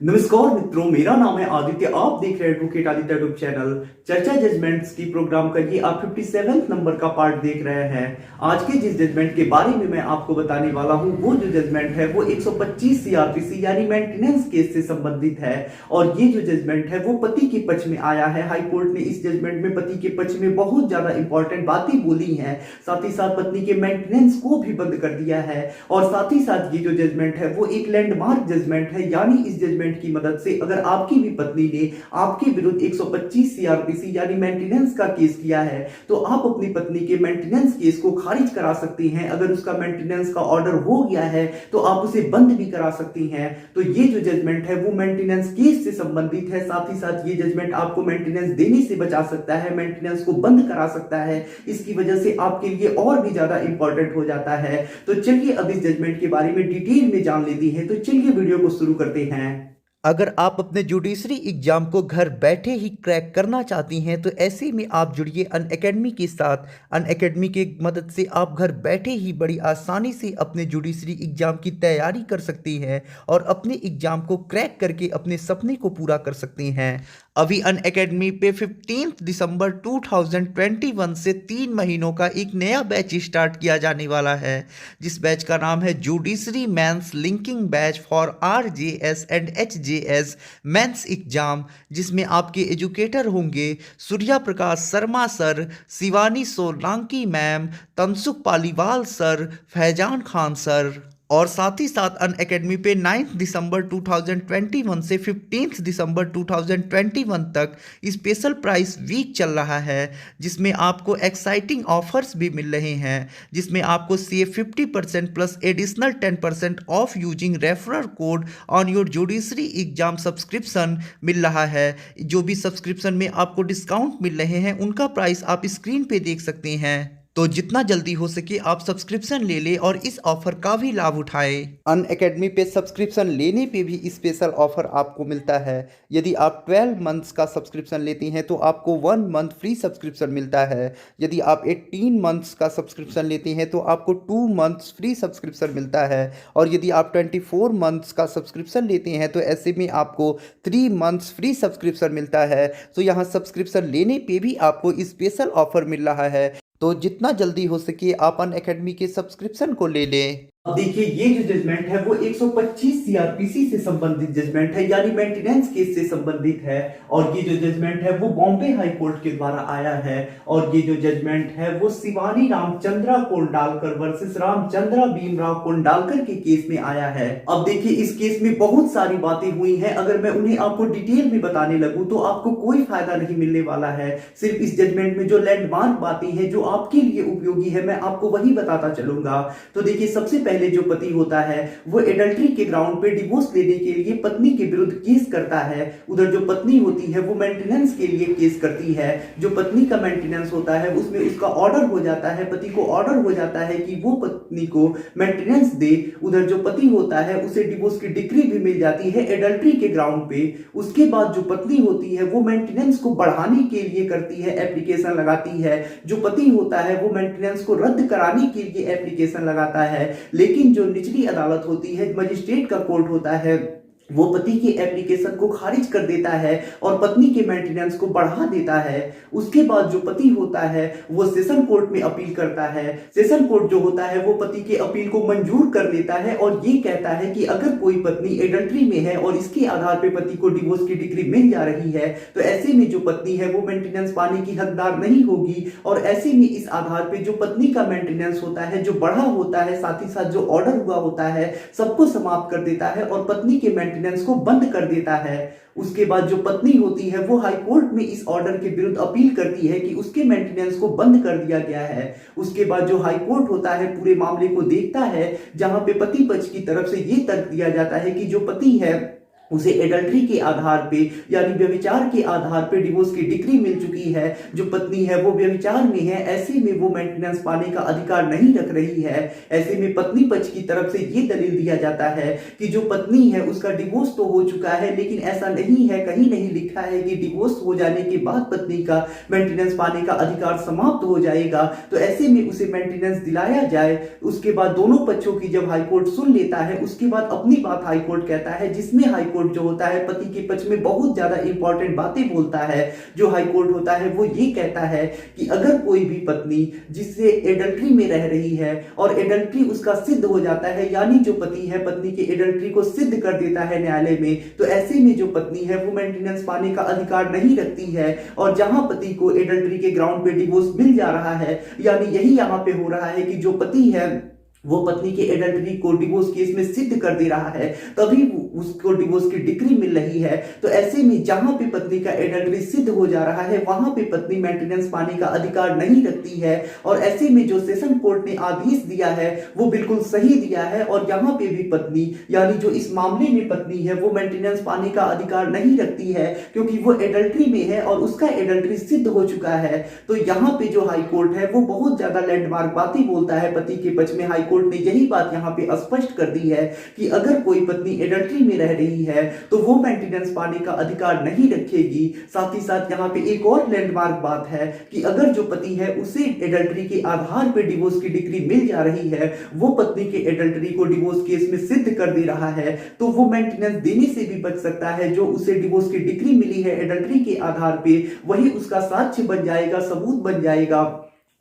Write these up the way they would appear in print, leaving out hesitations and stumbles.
नमस्कार मित्रों, मेरा नाम है आदित्य। आप देख रहे हैं एडवोकेट आदित्य यूट्यूब चैनल। चर्चा जजमेंट्स की प्रोग्राम का ये आप 57 नंबर का पार्ट देख रहे हैं। आज के जिस जजमेंट के बारे में मैं आपको बताने वाला हूं, वो जो जजमेंट है वो 125 सीआरपीसी यानी मेंटेनेंस केस से संबंधित है। और ये जो जजमेंट है वो पति के पक्ष में आया है। हाई कोर्ट ने इस जजमेंट में पति के पक्ष में बहुत ज्यादा इंपॉर्टेंट बातें बोली हैं, साथ ही साथ पत्नी के मेंटेनेंस को भी बंद कर दिया है। और साथ ही साथ ये जो जजमेंट है वो एक लैंडमार्क जजमेंट है, यानी इस जजमेंट की मदद से अगर आपकी भी पत्नी ने आपके विरुद्ध 125 सीआरपीसी यानी मेंटेनेंस का केस किया है तो आप अपनी पत्नी के मेंटेनेंस केस को खारिज करा सकती हैं। अगर उसका मेंटेनेंस का ऑर्डर हो गया है तो आप उसे बंद भी करा सकती हैं। तो ये जो जजमेंट है वो मेंटेनेंस केस से संबंधित है। साथ ही साथ ये जजमेंट आपको मेंटेनेंस देने से बचा सकता है, मेंटेनेंस को बंद करा सकता है। इसकी वजह से आपके लिए और भी ज्यादा इंपॉर्टेंट हो जाता है। तो चलिए अब इस जजमेंट के बारे में डिटेल में जान लेते हैं। तो चलिए वीडियो को शुरू करते हैं। अगर आप अपने जुडिशरी एग्जाम को घर बैठे ही क्रैक करना चाहती हैं तो ऐसे में आप जुड़िए अनअकैडमी के साथ। अनअकैडमी की मदद से आप घर बैठे ही बड़ी आसानी से अपने जुडिशरी एग्जाम की तैयारी कर सकती हैं और अपने एग्जाम को क्रैक करके अपने सपने को पूरा कर सकती हैं। अभी अनअकैडमी पे 15 दिसंबर 2021 से 3 महीनों का एक नया बैच स्टार्ट किया जाने वाला है, जिस बैच का नाम है judiciary mains linking batch for RJS and HJS mains exam, जिसमें आपके एजुकेटर होंगे Surya Prakash Sharma sir, Shivani Solanki ma'am, Tansukh Paliwal sir, Faizan Khan sir. और साथ ही साथ अनअकैडमी पे 9 दिसंबर 2021 से 15 दिसंबर 2021 तक स्पेशल प्राइस वीक चल रहा है, जिसमें आपको एक्साइटिंग ऑफर्स भी मिल रहे हैं, जिसमें आपको save 50% plus additional 10% off using referral code on your judiciary exam subscription मिल रहा है। जो भी सब्सक्रिप्शन में आपको डिस्काउंट मिल रहे हैं उनका प्राइस आप स्क्रीन पे देख सकते हैं। तो जितना जल्दी हो सके आप सब्सक्रिप्शन ले लें और इस ऑफर का भी लाभ उठाएं। अनअकैडमी पे सब्सक्रिप्शन लेने पे भी स्पेशल ऑफर आपको मिलता है। यदि आप 12 मंथ्स का सब्सक्रिप्शन लेती हैं तो आपको 1 मंथ फ्री सब्सक्रिप्शन मिलता है। यदि आप 18 मंथ्स का सब्सक्रिप्शन लेती हैं तो आपको 2 मंथ्स फ्री सब्सक्रिप्शन मिलता है। और यदि आप 24 मंथ्स का सब्सक्रिप्शन लेते हैं तो ऐसे में आपको 3 मंथ्स फ्री सब्सक्रिप्शन मिलता है। तो यहाँ सब्सक्रिप्शन लेने पे भी आपको स्पेशल ऑफर मिल रहा है। तो जितना जल्दी हो सके आप अनअकैडमी के सब्सक्रिप्शन को ले लें। अब देखिए, ये जो जजमेंट है वो 125 सीआरपीसी से संबंधित जजमेंट है, यानी मेंटेनेंस केस से संबंधित है। और ये जो जजमेंट है वो बॉम्बे हाई कोर्ट के द्वारा आया है। और ये जो जजमेंट है वो शिवानी रामचंद्रा कोंडालकर वर्सेस रामचंद्रा भीमराव कोंडालकर के केस में आया है। अब देखिए, इस केस में बहुत सारी बातें हुई हैं। अगर मैं उन्हें आपको डिटेल में बताने लगूं तो आपको कोई फायदा नहीं मिलने वाला है। सिर्फ इस जजमेंट में जो लैंडमार्क बातें हैं जो आपके लिए उपयोगी है मैं आपको वही बताता चलूंगा। तो देखिए, सबसे पहले जो पति होता है वो एडल्ट्री के ग्राउंड पे डिवोर्स लेने के लिए पत्नी के विरुद्ध केस करता है। उधर जो पत्नी होती है वो मेंटेनेंस के लिए केस करती है। जो पत्नी का मेंटेनेंस होता है उसमें उसका ऑर्डर हो जाता है, पति को ऑर्डर हो जाता है कि वो पत्नी को मेंटेनेंस दे। उधर जो पति होता है उसे डिवोर्स की डिक्री भी मिल जाती है एडल्ट्री के ग्राउंड पे। उसके बाद जो पत्नी होती है वो मेंटेनेंस को बढ़ाने के लिए करती है, एप्लीकेशन लगाती है। जो पति होता है वो मेंटेनेंस को रद्द कराने के लिए एप्लीकेशन लगाता है। लेकिन जो निचली अदालत होती है, मजिस्ट्रेट का कोर्ट होता है, वो पति की एप्लीकेशन को खारिज कर देता है और पत्नी के मेंटेनेंस को बढ़ा देता है। उसके बाद जो पति होता है वो सेशन कोर्ट में अपील करता है। सेशन कोर्ट जो होता है वो पति के अपील को मंजूर कर लेता है और ये कहता है कि अगर कोई पत्नी एडल्ट्री में है और इसके आधार पे पति को डिवोर्स की डिग्री मिल जा रही है तो ऐसे में जो पत्नी है वो मेंटेनेंस पाने की हकदार नहीं होगी। और ऐसे में इस आधार पे जो पत्नी का मेंटेनेंस होता है, जो बढ़ा होता है, साथ ही साथ जो ऑर्डर हुआ होता है, सबको समाप्त कर देता है और पत्नी के मेंटेनेंस को बंद कर देता है। उसके बाद जो पत्नी होती है वो हाई कोर्ट में इस ऑर्डर के विरुद्ध अपील करती है कि उसके मेंटेनेंस को बंद कर दिया गया है। उसके बाद जो हाई कोर्ट होता है पूरे मामले को देखता है, जहां पे पति पक्ष की तरफ से ये तर्क दिया जाता है कि जो पति है उसे एडल्ट्री के आधार पे यानी व्यभिचार के आधार पे डिवोर्स की डिक्री मिल चुकी है। जो पत्नी है वो व्यभिचार में है, ऐसे में वो मेंटेनेंस पाने का अधिकार नहीं रख रही है। ऐसे में पत्नी पक्ष की तरफ से ये दलील दिया जाता है कि जो पत्नी है उसका डिवोर्स तो हो चुका है, लेकिन ऐसा नहीं है, कहीं नहीं लिखा है कि डिवोर्स हो जाने के बाद पत्नी का मेंटेनेंस पाने का अधिकार समाप्त हो जाएगा। तो ऐसे में उसे मेंटेनेंस दिलाया जाए। उसके बाद दोनों पक्षों की जब हाईकोर्ट सुन लेता है उसके बाद अपनी बात हाईकोर्ट कहता है, जिसमें हाईकोर्ट कोर्ट जो होता है पति के पक्ष में बहुत ज्यादा इंपॉर्टेंट बातें बोलता है। जो हाई कोर्ट होता है वो ये कहता है कि अगर कोई भी पत्नी जिससे एडल्ट्री में रह रही है और एडल्ट्री उसका सिद्ध हो जाता है, यानी जो पति है पत्नी के एडल्ट्री को सिद्ध कर देता है न्यायालय में, तो ऐसे में जो पत्नी है वो मेंटेनेंस पाने का अधिकार नहीं रखती है। और जहां पति को एडल्ट्री के ग्राउंड पे डिवोर्स मिल जा रहा है, यानी यही यहां पे हो रहा है कि जो पति है वो पत्नी के एडल्टरी को डिवोर्स केस में सिद्ध कर दे रहा है, तभी उसको डिवोर्स की डिक्री मिल रही है। तो ऐसे में जहां पे पत्नी का एडल्टरी सिद्ध हो जा रहा है वहां पे पत्नी मेंटेनेंस पाने का अधिकार नहीं रखती है। और ऐसे में जो सेशन कोर्ट ने आदेश दिया है वो बिल्कुल सही दिया है। और यहाँ पे भी पत्नी यानी जो इस मामले में पत्नी है वो मेंटेनेंस पाने का अधिकार नहीं रखती है, क्योंकि वो एडल्टरी में है और उसका एडल्टरी सिद्ध हो चुका है। तो यहाँ पे जो हाई कोर्ट है वो बहुत ज्यादा लैंडमार्क बातें बोलता है पति के पक्ष में। हाई कोर्ट ने यही बात यहाँ पे स्पष्ट कर दी है कि अगर कोई पत्नी एडल्टरी में रह रही है तो वो मेंटेनेंस पाने का अधिकार नहीं रखेगी। साथ ही साथ यहाँ पे एक और लैंडमार्क बात है कि अगर जो पति है उसे एडल्टरी के आधार पे डिवोर्स की डिक्री मिल जा रही है, वो पत्नी के एडल्टरी को डिवोर्स केस में सिद्ध कर दे रहा है, तो वो मेंटेनेंस देने से भी बच सकता है। जो उसे डिवोर्स की डिक्री मिली है एडल्टरी के आधार पे, वही उसका साक्ष्य बन जाएगा, सबूत बन जाएगा।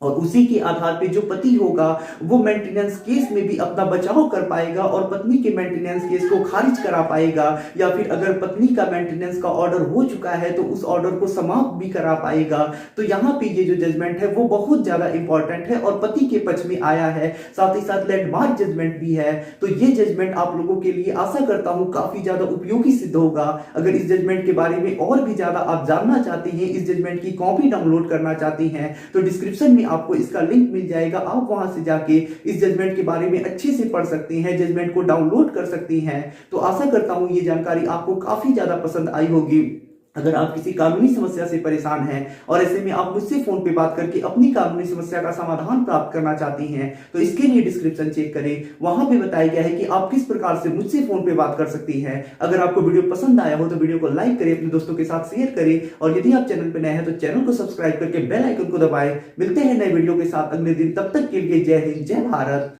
और उसी के आधार पे जो पति होगा वो मेंटेनेंस केस में भी अपना बचाव कर पाएगा और पत्नी के मेंटेनेंस केस को खारिज करा पाएगा। या फिर अगर पत्नी का मेंटेनेंस का ऑर्डर हो चुका है तो उस ऑर्डर को समाप्त भी करा पाएगा। तो यहाँ पे ये जो जजमेंट है वो बहुत ज्यादा इंपॉर्टेंट है और पति के पक्ष में आया है, साथ ही साथ लैंडमार्क जजमेंट भी है। तो ये जजमेंट आप लोगों के लिए आशा करता हूँ काफी ज्यादा उपयोगी सिद्ध होगा। अगर इस जजमेंट के बारे में और भी ज्यादा आप जानना चाहते हैं, इस जजमेंट की कॉपी डाउनलोड करना चाहते हैं, तो डिस्क्रिप्शन में आपको इसका लिंक मिल जाएगा। आप वहां से जाके इस जजमेंट के बारे में अच्छे से पढ़ सकते हैं, जजमेंट को डाउनलोड कर सकते हैं। तो आशा करता हूं ये जानकारी आपको काफी ज्यादा पसंद आई होगी। अगर आप किसी कानूनी समस्या से परेशान हैं और ऐसे में आप मुझसे फोन पे बात करके अपनी कानूनी समस्या का समाधान प्राप्त करना चाहती हैं, तो इसके लिए डिस्क्रिप्शन चेक करें, वहां पे बताया गया है कि आप किस प्रकार से मुझसे फोन पे बात कर सकती हैं। अगर आपको वीडियो पसंद आया हो तो वीडियो को लाइक करें, अपने दोस्तों के साथ शेयर करें और यदि आप चैनल पे नए हैं तो चैनल को सब्सक्राइब करके बेल आइकन को दबाएं। मिलते हैं नए वीडियो के साथ अगले दिन, तब तक के लिए जय हिंद, जय भारत।